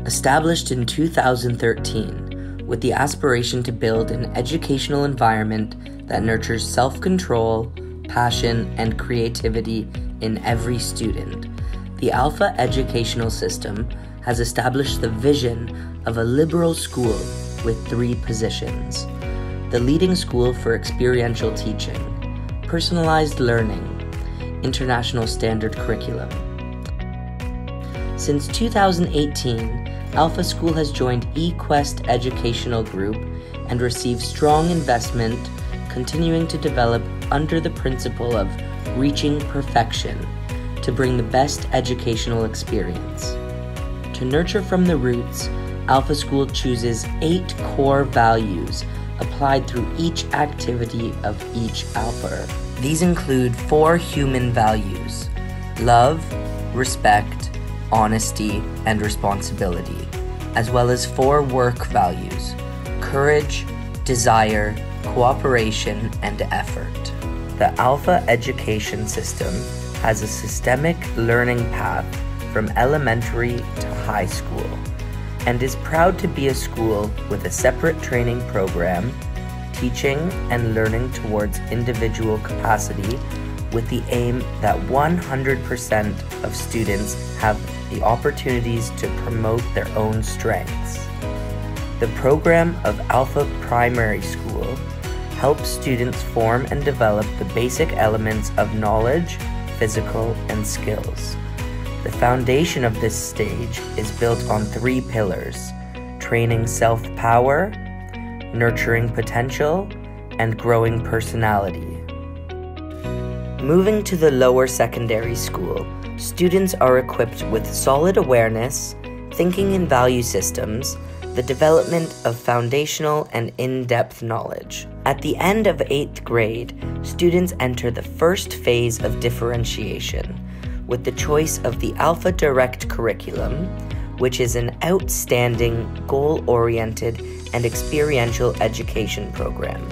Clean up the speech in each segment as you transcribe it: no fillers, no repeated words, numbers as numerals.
Established in 2013, with the aspiration to build an educational environment that nurtures self-control, passion, and creativity in every student, the Alpha educational system has established the vision of a liberal school with 3 positions: the leading school for experiential teaching, personalized learning, international standard curriculum. Since 2018, Alpha School has joined eQuest Educational Group and received strong investment, continuing to develop under the principle of reaching perfection to bring the best educational experience. To nurture from the roots, Alpha School chooses 8 core values applied through each activity of each Alpha. These include 4 human values: love, respect, honesty, and responsibility, as well as 4 work values: courage, desire, cooperation, and effort. The Alpha education system has a systemic learning path from elementary to high school, and is proud to be a school with a separate training program, teaching and learning towards individual capacity, with the aim that 100% of students have the opportunities to promote their own strengths. The program of Alpha Primary School helps students form and develop the basic elements of knowledge, physical, and skills. The foundation of this stage is built on 3 pillars: training self-power, nurturing potential, and growing personality. Moving to the lower secondary school, students are equipped with solid awareness, thinking and value systems, the development of foundational and in-depth knowledge. At the end of 8th grade, students enter the first phase of differentiation, with the choice of the Alpha Direct curriculum, which is an outstanding, goal-oriented, and experiential education program,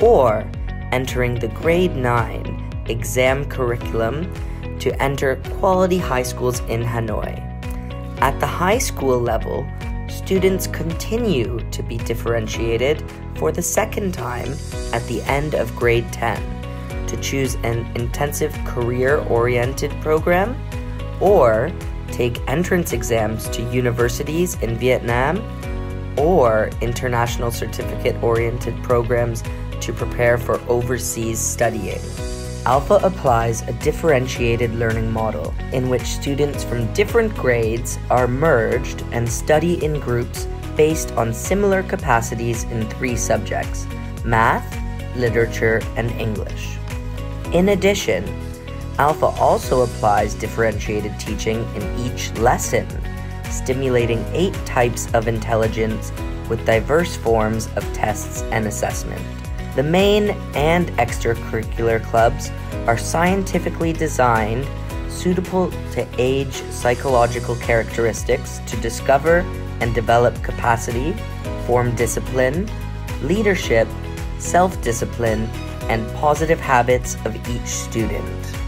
or entering the grade 9 exam curriculum to enter quality high schools in Hanoi. At the high school level, students continue to be differentiated for the second time at the end of grade 10 to choose an intensive career-oriented program or take entrance exams to universities in Vietnam or international certificate-oriented programs to prepare for overseas studying. Alpha applies a differentiated learning model in which students from different grades are merged and study in groups based on similar capacities in 3 subjects: math, literature, and English. In addition, Alpha also applies differentiated teaching in each lesson, stimulating 8 types of intelligence with diverse forms of tests and assessment. The main and extracurricular clubs are scientifically designed, suitable to age psychological characteristics to discover and develop capacity, form discipline, leadership, self-discipline, and positive habits of each student.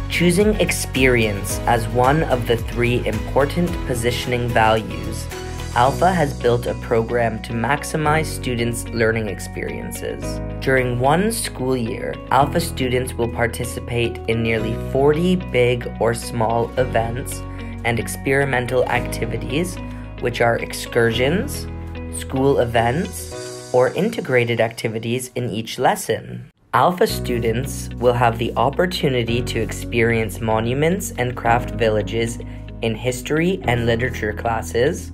Choosing experience as one of the 3 important positioning values, Alpha has built a program to maximize students' learning experiences. During one school year, Alpha students will participate in nearly 40 big or small events and experimental activities, which are excursions, school events, or integrated activities in each lesson. Alpha students will have the opportunity to experience monuments and craft villages in history and literature classes,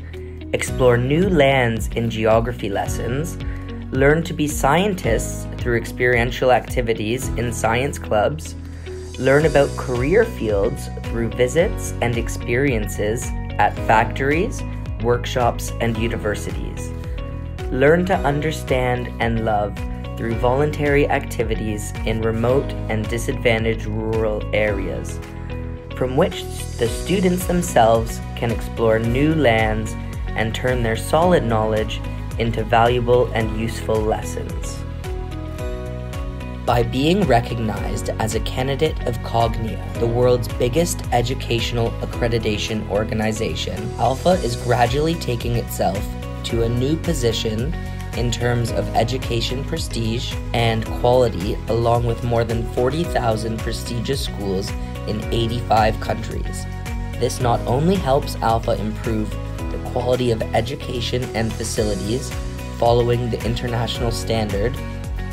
explore new lands in geography lessons, learn to be scientists through experiential activities in science clubs, learn about career fields through visits and experiences at factories, workshops, and universities, learn to understand and love through voluntary activities in remote and disadvantaged rural areas, from which the students themselves can explore new lands and turn their solid knowledge into valuable and useful lessons. By being recognized as a candidate of Cognia, the world's biggest educational accreditation organization, Alpha is gradually taking itself to a new position in terms of education prestige and quality, along with more than 40,000 prestigious schools in 85 countries. This not only helps Alpha improve the quality of education and facilities following the international standard,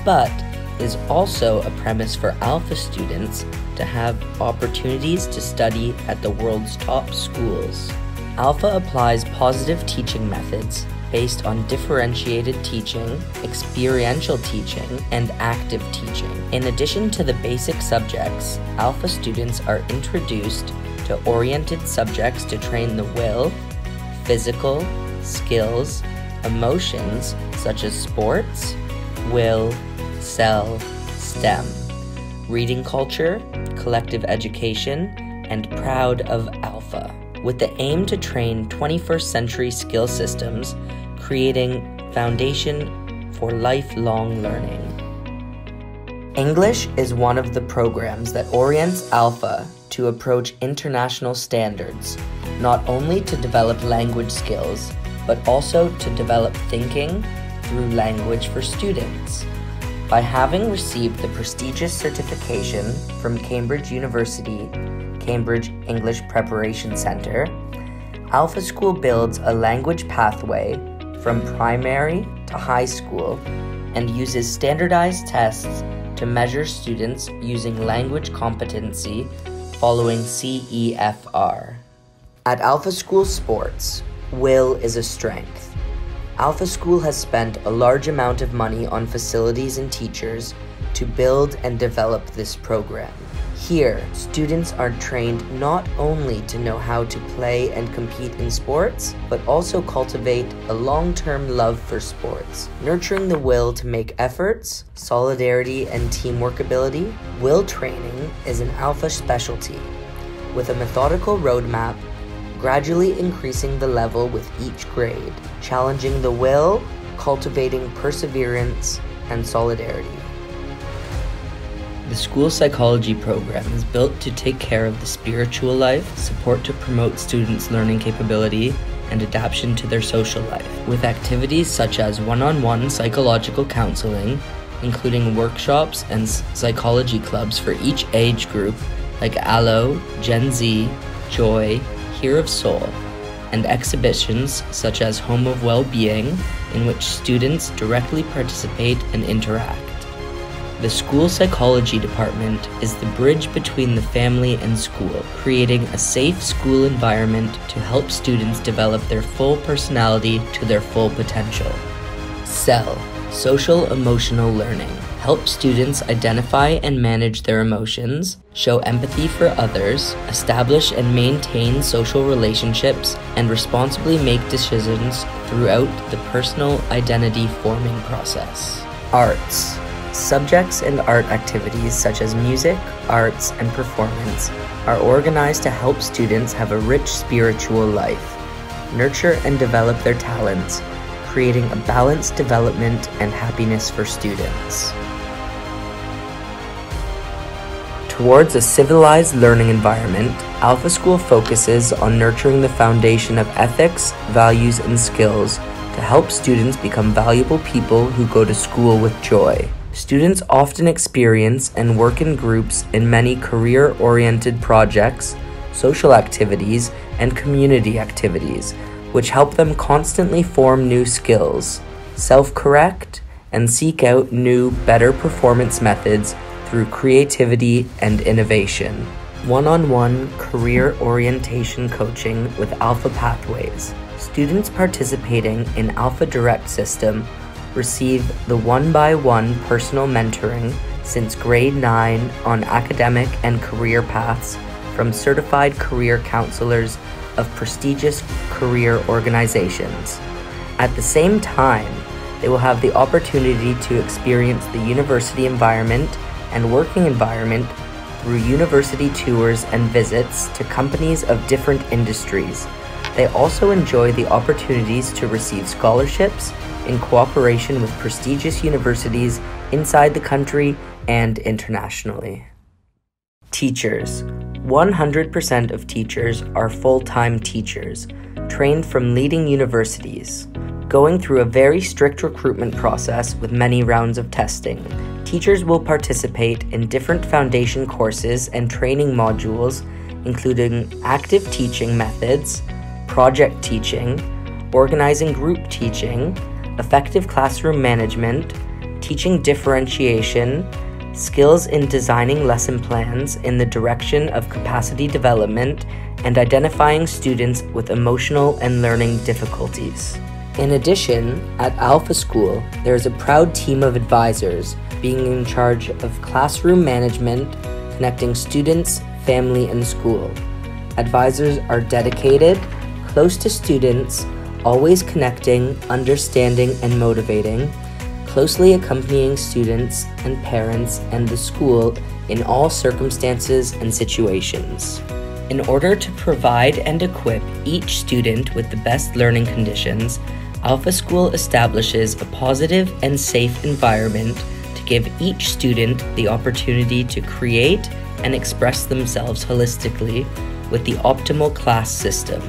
but is also a premise for Alpha students to have opportunities to study at the world's top schools. Alpha applies positive teaching methods based on differentiated teaching, experiential teaching, and active teaching. In addition to the basic subjects, Alpha students are introduced to oriented subjects to train the will, physical, skills, emotions such as sports, will, cell, STEM, reading culture, collective education, and proud of Alpha, with the aim to train 21st century skill systems, creating foundation for lifelong learning. English is one of the programs that orients Alpha to approach international standards, not only to develop language skills, but also to develop thinking through language for students. By having received the prestigious certification from Cambridge University, Cambridge English Preparation Center, Alpha School builds a language pathway from primary to high school and uses standardized tests to measure students using language competency following CEFR. At Alpha School Sports, will is a strength. Alpha School has spent a large amount of money on facilities and teachers to build and develop this program. Here, students are trained not only to know how to play and compete in sports, but also cultivate a long-term love for sports, nurturing the will to make efforts, solidarity, and teamwork ability. Will training is an Alpha specialty, with a methodical roadmap gradually increasing the level with each grade, challenging the will, cultivating perseverance, and solidarity. The school psychology program is built to take care of the spiritual life, support to promote students' learning capability, and adaptation to their social life, with activities such as one-on-one psychological counseling, including workshops and psychology clubs for each age group, like Allo, Gen Z, Joy, Hear of Soul, and exhibitions such as Home of Well-Being, in which students directly participate and interact. The school psychology department is the bridge between the family and school, creating a safe school environment to help students develop their full personality to their full potential. CEL, Social Emotional Learning, helps students identify and manage their emotions, show empathy for others, establish and maintain social relationships, and responsibly make decisions throughout the personal identity forming process. Arts. Subjects and art activities such as music, arts, and performance are organized to help students have a rich spiritual life, nurture and develop their talents, creating a balanced development and happiness for students. Towards a civilized learning environment, Alpha School focuses on nurturing the foundation of ethics, values, and skills to help students become valuable people who go to school with joy. Students often experience and work in groups in many career-oriented projects, social activities, and community activities, which help them constantly form new skills, self-correct, and seek out new, better performance methods through creativity and innovation. One-on-one career orientation coaching with Alpha Pathways. Students participating in Alpha Direct System receive the one-by-one personal mentoring since grade 9 on academic and career paths from certified career counselors of prestigious career organizations. At the same time, they will have the opportunity to experience the university environment and working environment through university tours and visits to companies of different industries. They also enjoy the opportunities to receive scholarships in cooperation with prestigious universities inside the country and internationally. Teachers. 100% of teachers are full-time teachers, trained from leading universities. Going through a very strict recruitment process with many rounds of testing, teachers will participate in different foundation courses and training modules, including active teaching methods, project teaching, organizing group teaching, effective classroom management, teaching differentiation, skills in designing lesson plans in the direction of capacity development, and identifying students with emotional and learning difficulties. In addition, at Alpha School, there is a proud team of advisors being in charge of classroom management, connecting students, family, and school. Advisors are dedicated, close to students, always connecting, understanding, and motivating, closely accompanying students and parents and the school in all circumstances and situations. In order to provide and equip each student with the best learning conditions, Alpha School establishes a positive and safe environment to give each student the opportunity to create and express themselves holistically with the optimal class system,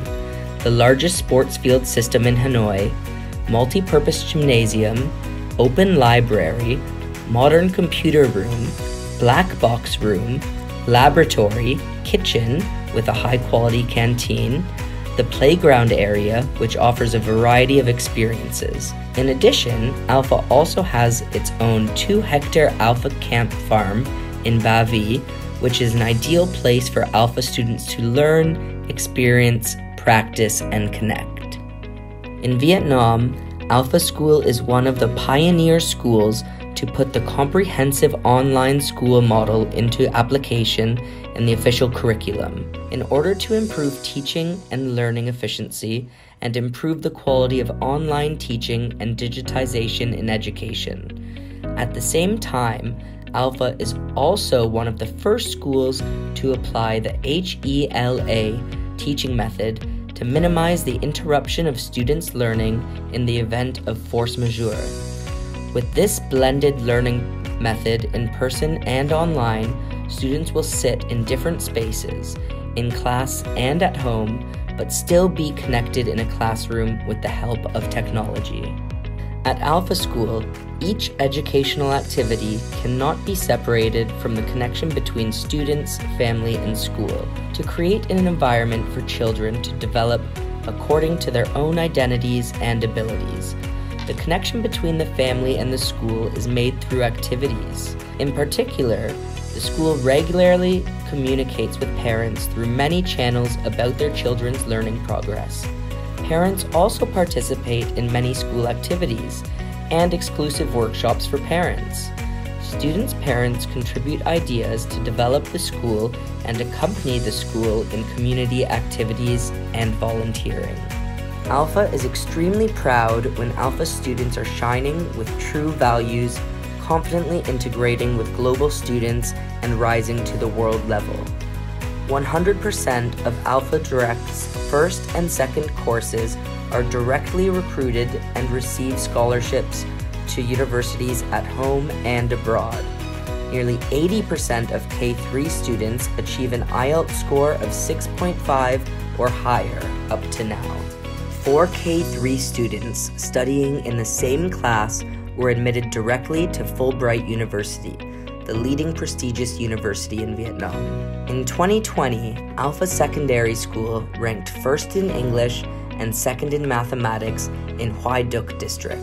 the largest sports field system in Hanoi, multi-purpose gymnasium, open library, modern computer room, black box room, laboratory, kitchen with a high-quality canteen, the playground area, which offers a variety of experiences. In addition, Alpha also has its own 2-hectare Alpha Camp Farm in Ba Vi, which is an ideal place for Alpha students to learn, experience, practice, and connect. In Vietnam, Alpha School is one of the pioneer schools to put the comprehensive online school model into application in the official curriculum in order to improve teaching and learning efficiency and improve the quality of online teaching and digitization in education. At the same time, Alpha is also one of the first schools to apply the HELA teaching method to minimize the interruption of students' learning in the event of force majeure. With this blended learning method in person and online, students will sit in different spaces, in class and at home, but still be connected in a classroom with the help of technology. At Alpha School, each educational activity cannot be separated from the connection between students, family, and school to create an environment for children to develop according to their own identities and abilities. The connection between the family and the school is made through activities. In particular, the school regularly communicates with parents through many channels about their children's learning progress. Parents also participate in many school activities and exclusive workshops for parents. Students' parents contribute ideas to develop the school and accompany the school in community activities and volunteering. Alpha is extremely proud when Alpha students are shining with true values, confidently integrating with global students and rising to the world level. 100% of Alpha Direct's first and second courses are directly recruited and receive scholarships to universities at home and abroad. Nearly 80% of K3 students achieve an IELTS score of 6.5 or higher up to now. 4 K3 students studying in the same class were admitted directly to Fulbright University, the leading prestigious university in Vietnam. In 2020, Alpha Secondary School ranked first in English and second in mathematics in Hoài Duc District.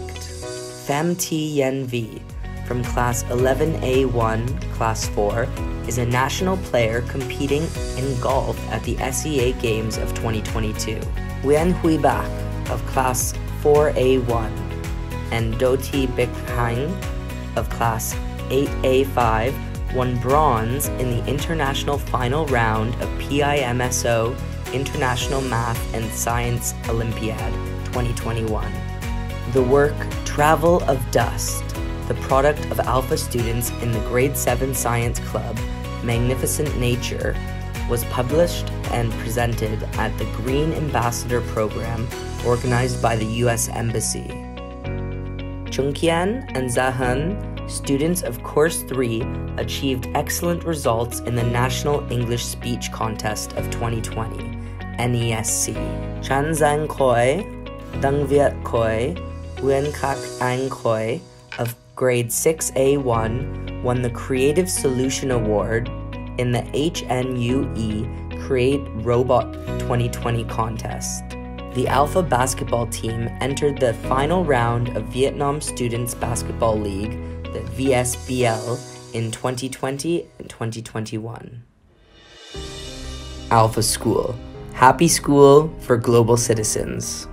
Pham Thi Yen V, from Class 11A1, Class 4, is a national player competing in golf at the SEA Games of 2022. Nguyen Huy Bach, of Class 4A1, and Do Thi Bích Hanh, of Class 8A5, won bronze in the international final round of PIMSO International Math and Science Olympiad 2021. The work Travel of Dust, the product of Alpha students in the Grade 7 Science Club, Magnificent Nature, was published and presented at the Green Ambassador Program organized by the U.S. Embassy. Chung Kian and Zahun students of Course 3 achieved excellent results in the National English Speech Contest of 2020, NESC. Chan Zhang Khoi, Deng Viet Khoi, Nguyen Kak Ang Khoi of grade 6A1 won the Creative Solution Award in the HNUE Create Robot 2020 contest. The Alpha basketball team entered the final round of Vietnam Students Basketball League, the VSBL, in 2020 and 2021. Alpha School. Happy school for global citizens.